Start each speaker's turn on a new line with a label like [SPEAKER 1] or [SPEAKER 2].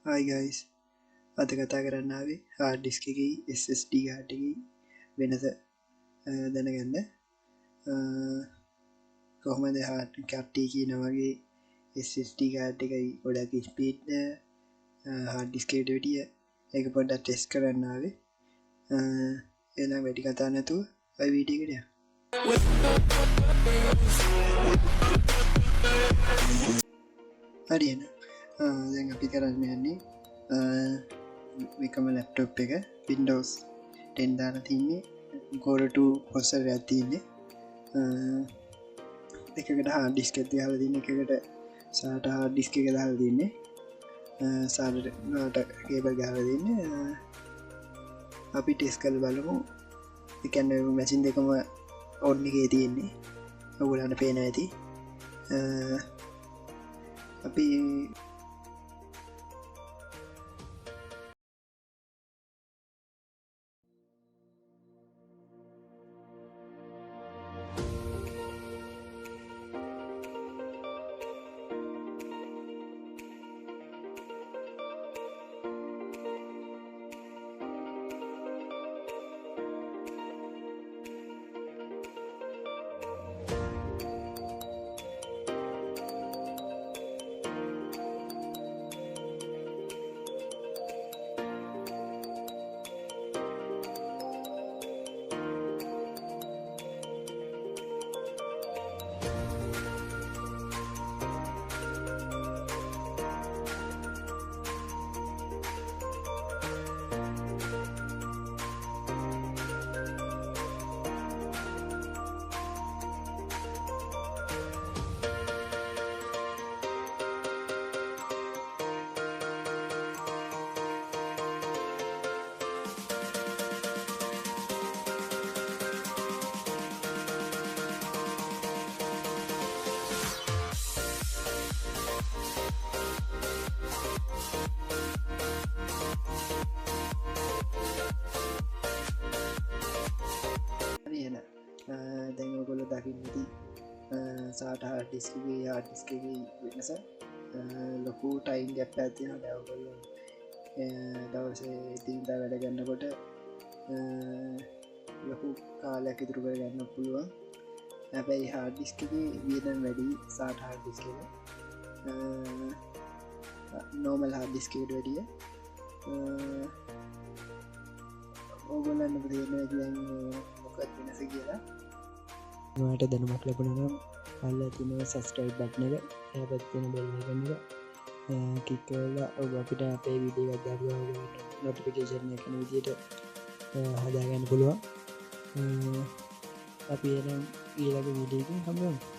[SPEAKER 1] Hi guys, අද කතා කරන්න ආවේ hard disk එකේ SSD card එකේ වෙනස දැනගන්න. කොහොමද කට්ටිය කියන වගේ SSD card එකයි ගොඩක් ස්පීඩ් hard disk එකට වැඩිය ඒක පොඩ්ඩක් ටෙස්ට් කරන්න ආවේ. එහෙනම් වැඩි කතා නැතුව ඔය වීඩියෝ එකට යමු. හරි එහෙනම් දැන් අපි කරන්න යන්නේ එකම ලැප්ටොප් එක Windows 10 දාලා තින්නේ core 2 processor එකක් තින්නේ එකකට hard disk එකක් දාලා තින්නේ එකකට SATA hard disk එක දාලා තින්නේ SATA cable ගහලා තින්නේ අපි ටෙස්ට් කරලා බලමු ඒ කියන්නේ මැෂින් දෙකම on එකේ තියෙන්නේ ඔයගොල්ලන්ට පේනවා ඇති අපි දැන් ඔයගොල්ලෝ දකින්නදී SATA hard disk එකේ hard disk එකේ වෙනස ලොකු time gap එකක් තියෙනවා. දැන් ඔයගොල්ලෝ දවසේ දිනදා වැඩ කරනකොට ලොකු කාලයක් ඉතුරු කරගන්න පුළුවන්. හැබැයි hard disk එකේ වියදම් වැඩි SATA hard disk එක normal hard disk එකට වැඩිය. ඔයගොල්ලන්ට තේරෙනවා දැන් මොකක්ද වෙනස කියලා.
[SPEAKER 2] ඔයාලට දැනුමක් ලැබුණා නම් අල්ල තියෙන subscribe button එක එහා පැත්තේ තියෙන bell icon එක click කරලා ඔබ අපිට අපේ වීඩියෝ එකක් දාපුවා notification එක යන විදිහට හදාගන්න පුළුවන්. අපි එනම් ඊළඟ වීඩියෝ එකකින් හම්බ වෙමු.